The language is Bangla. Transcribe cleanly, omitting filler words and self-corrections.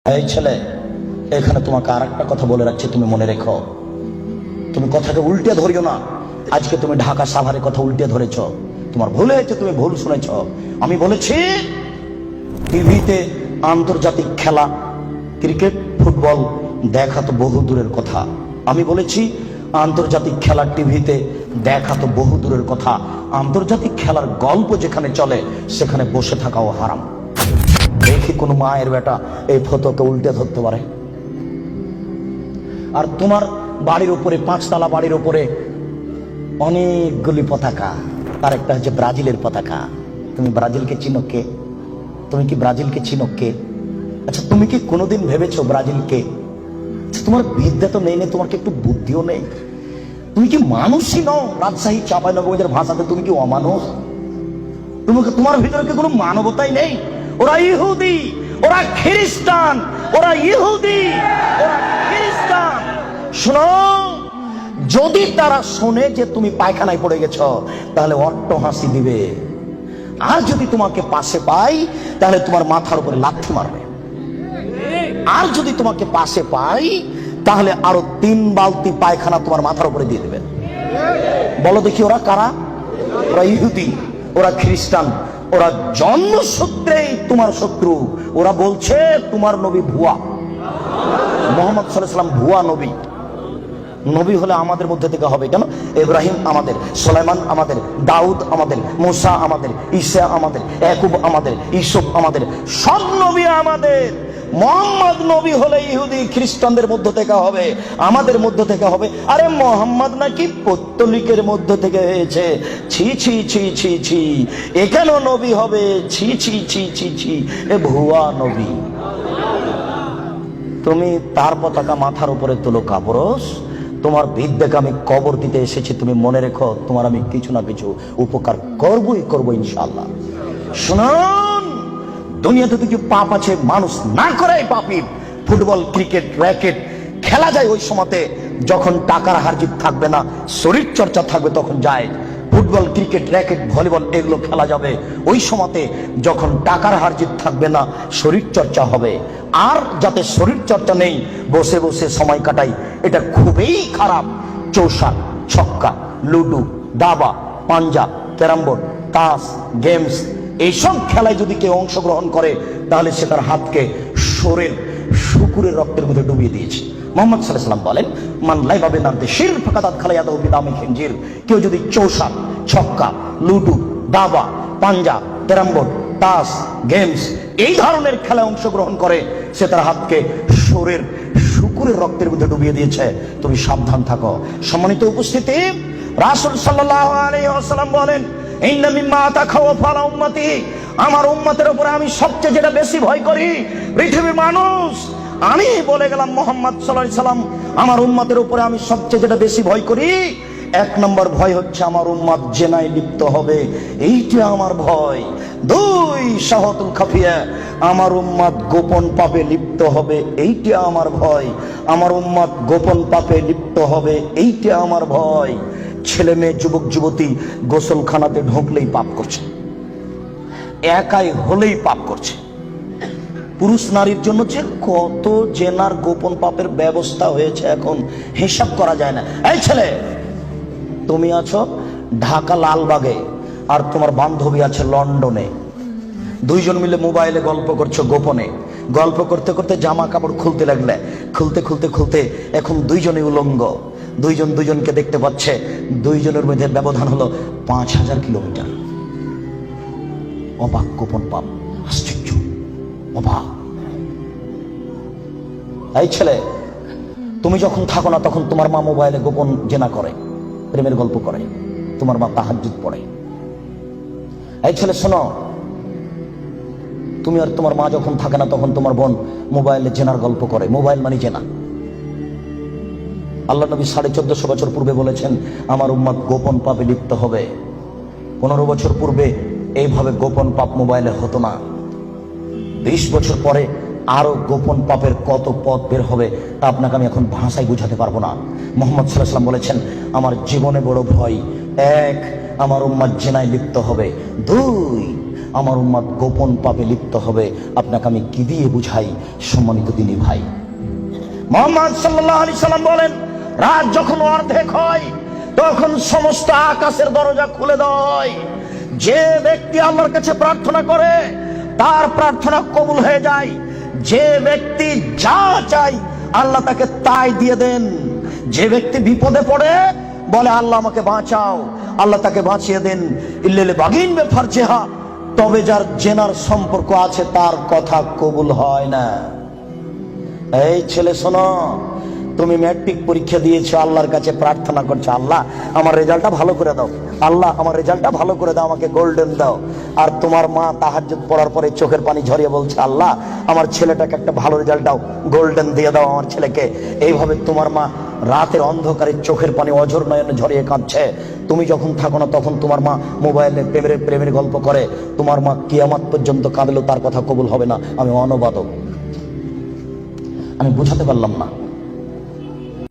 এই ছেলে, এখানে তোমাকে আর একটা কথা বলে রাখছি, তুমি মনে রেখো। তুমি কথাকে উল্টে ধরিও না। আজকে তুমি ঢাকা সাভারের কথা উল্টে ধরেছ, তোমার ভুল হয়েছে, তুমি ভুল শুনেছ। আমি বলেছি টিভিতে আন্তর্জাতিক খেলা, ক্রিকেট, ফুটবল দেখা তো বহু দূরের কথা। আমি বলেছি আন্তর্জাতিক খেলা টিভিতে দেখা তো বহু দূরের কথা, আন্তর্জাতিক খেলার গল্প যেখানে চলে সেখানে বসে থাকাও হারাম। দেখি কোন মায়ের বেটা এই ফটোকে উল্টে ধরতে পারে। আর তোমার বাড়ির উপরে, 5 তলা বাড়ির উপরে অনেকগুলি পতাকা, তার একটা হচ্ছে ব্রাজিলের পতাকা। তুমি ব্রাজিলকে চিনো কে? তুমি কি ব্রাজিলকে চিনো কে? আচ্ছা, তুমি কি কোনোদিন ভেবেছো ব্রাজিলকে? তোমার বিদ্যা তো নেই, তোমার কি একটু বুদ্ধিও নেই? তুমি কি মানুষই নও? রাজশাহী চাঁপাইনবাবগঞ্জের ভাষাতে তুমি কি অমানুষ? তোমার ভিতরে কি কোনো মানবতাই নেই? ওরা ইহুদি, ওরা খ্রিস্টান, ওরা ইহুদি, ওরা খ্রিস্টান। শোনো, যদি তারা শোনে যে তুমি পায়খানায় পড়ে গেছো তাহলে অট্ট হাসি দিবে, আর যদি তোমাকে পাশে পাই তাহলে তোমার মাথার উপরে লাথি মারবে, আর যদি তোমাকে পাশে পাই তাহলে আরো 3 বালতি পায়খানা তোমার মাথার উপরে দিয়ে দেবে। বলো দেখি ওরা কারা? ওরা ইহুদি, ওরা খ্রিস্টান, ওরা জন্মসূত্রেই তোমার শত্রু। ওরা বলছে তোমার নবী ভুয়া, মুহাম্মদ সাল্লাল্লাহু আলাইহি ওয়াসাল্লাম ভুয়া নবী। নবী হলে আমাদের মধ্যে থেকে হবে কেন? ইব্রাহিম আমাদের, সুলাইমান আমাদের, দাউদ আমাদের, মুসা আমাদের, ঈসা আমাদের, ইয়াকুব আমাদের, ইউসুফ আমাদের, সব নবী আমাদের। মুহাম্মদ নবী হলে ইহুদি খ্রিস্টানদের মধ্য থেকে হবে, আমাদের মধ্য থেকে হবে। আরে মুহাম্মদ নাকি পৌত্তলিকের মধ্য থেকে হয়েছে। ছি ছি ছি ছি ছি, এ কেন নবী হবে? ছি ছি ছি ছি ছি, এ ভুয়া নবী। তুমি তার পতাকা মাথার উপরে তুলো কাপুরুষ। তোমার বিদ্যাকে আমি কবর দিতে এসেছি, তুমি মনে রেখো তোমার আমি কিছু না কিছু উপকার করবই করবো ইনশাআল্লাহ। শুনুন, দুনিয়াতে কিছু পাপ আছে মানুষ না করে পাপী। ফুটবল, ক্রিকেট, র্যাকেট খেলা যায় ওই সময়তে যখন টাকার হারজিত থাকবে না, শরীর চর্চা থাকবে, তখন যায়। ফুটবল, ক্রিকেট, র্যাকেট, ভলিবল এগুলো খেলা যাবে ওই সময়তে যখন টাকার হারজিত থাকবে না, শরীর চর্চা হবে। আর যাতে শরীর চর্চা নেই, বসে বসে সময় কাটাই, এটা খুবই খারাপ। চৌসার, ছক্কা, লুডু, দাবা, পাঞ্জা, ক্যারাম বোর্ড, তাস, গেমস এইসব খেলায় যদি কেউ অংশগ্রহণ করে তাহলে সে তার হাতকে শরীর শুকুরের রক্তের মধ্যে ডুবিয়ে দিয়েছে। মুহাম্মদ সাল্লাল্লাহু আলাইহি ওয়াসাল্লাম বলেন, মান লাইবা বিনারদি শির ফাকাত খালায়াদাহু বিদামি খিনজির। কেউ যদি চৌসার, ছক্কা, লুডু, দাবা, পাঞ্জা, ক্যারাম বোর্ড, তাস, গেমস এই ধরনের খেলায় অংশগ্রহণ করে সে তার হাতকে শরীর শুকুরের রক্তের মধ্যে ডুবিয়ে দিয়েছে। তুমি সাবধান থাকো। সম্মানিত উপস্থিতি, রাসূল সাল্লাল্লাহু আলাইহি ওয়াসাল্লাম বলেন, ইন্না মিম্মা আতাখাওয়াফু আলা উম্মতি, আমার উম্মতের উপরে আমি সবচেয়ে যেটা বেশি ভয় করি পৃথিবীর মানুষ, আমি বলে গেলাম মুহাম্মদ সাল্লাল্লাহু আলাইহি ওয়াসাল্লাম, আমার উম্মতের উপরে আমি সবচেয়ে যেটা বেশি ভয় করি, 1 নম্বর ভয় হচ্ছে আমার উম্মত জেনায় লিপ্ত হবে, এইটা আমার ভয়। 2 শাহাতুল খাফিয়া, আমার উম্মত গোপন পাপে লিপ্ত হবে, এইটা আমার ভয়। আমার উম্মত গোপন পাপে লিপ্ত হবে, এইটা আমার ভয়। ছেলে মেয়ে, যুবক যুবতী গোসলখানাতে ঢুকলেই পাপ করছে, একাই হলেই পাপ করছে। পুরুষ নারীর জন্য যে কত জেনার গোপন পাপের ব্যবস্থা হয়েছে এখন হিসাব করা যায় না। এই ছেলে, তুমি আছো ঢাকা লালবাগে আর তোমার বান্ধবী আছে লন্ডনে, 2 জন মিলে মোবাইলে গল্প করছো গোপনে। গল্প করতে করতে জামা কাপড় খুলতে লাগলে, খুলতে খুলতে খুলতে এখন 2 জনই উলঙ্গ। 2 জন 2 জনকে দেখতে পাচ্ছে, 2 জনের মধ্যে ব্যবধান হলো 5000 কিলোমিটার। অবাক গোপন পাপ, আশ্চর্য, অবাক। এই ছেলে, তুমি যখন থাকো না তখন তোমার মা মোবাইলে গোপন জেনা করে, প্রেমের গল্প করে, তোমার মা তাহাজ্জুদ পড়ে। এই ছেলে শোনো, তুমি আর তোমার মা যখন থাকে না তখন তোমার বোন মোবাইলে জেনার গল্প করে। মোবাইল মানে জেনা। আল্লাহ নবী 1450 বছর পূর্বে বলেছেন আমার উম্মত গোপন পাপে লিপ্ত হবে। 15 বছর পূর্বে এইভাবে গোপন পাপ মোবাইলে হতো না। 20 বছর পরে আরো গোপন পাপের কত পথ বের হবে তা আপনাকে আমি এখন ভাষায় বুঝাতে পারবো না। মুহাম্মদ সাল্লাল্লাহু আলাইহি ওয়াসাল্লাম বলেছেন আমার জীবনে বড় ভয়, 1 আমার উম্মত জিনায় লিপ্ত হবে, 2 আমার উম্মত গোপন পাপে লিপ্ত হবে। আপনাকে আমি কি দিয়ে বুঝাই সম্মানিত দিনী ভাই? মুহাম্মদ সাল্লাল্লাহু আলাইহি সাল্লাম বলেন, রাত যখন অর্ধেক হয় তখন সমস্ত আকাশের দরজা খুলে দেয়। যে ব্যক্তি আল্লাহর কাছে প্রার্থনা করে তার প্রার্থনা কবুল হয়ে যায়। যে ব্যক্তি যা চায় আল্লাহ তাকে তাই দিয়ে দেন। যে ব্যক্তি বিপদে পড়ে বলে আল্লাহ আমাকে বাঁচাও, আল্লাহ তাকে বাঁচিয়ে দেন। ইল্লাল বাগিন বে ফারজেহা, তবে যার জেনার সম্পর্ক আছে তার কথা কবুল হয় না। এই ছেলে শোনো, তুমি ম্যাট্রিক পরীক্ষা দিয়েছো, আল্লাহর কাছে প্রার্থনা করছো, আল্লাহ আমার রেজাল্টটা ভালো করে দাও, আল্লাহ আমার রেজাল্টটা ভালো করে দাও, আমাকে গোল্ডেন দাও। আর তোমার মা তাহাজ্জুদ পড়ার পরে চোখের পানি ঝরিয়ে বলছে, আল্লাহ আমার ছেলেটাকে একটা ভালো রেজাল্ট দাও, গোল্ডেন দিয়ে দাও আমার ছেলেকে। এইভাবে তোমার মা রাতের অন্ধকারে চোখের পানি অঝর নয়নে ঝরিয়ে কাঁদছে। তুমি যখন থাকো না তখন তোমার মা মোবাইলে প্রেমের গল্প করে। তোমার মা কিয়ামত পর্যন্ত কাঁদলেও তার কথা কবুল হবে না। আমি অনুবাদক, আমি বুঝাতে পারলাম না।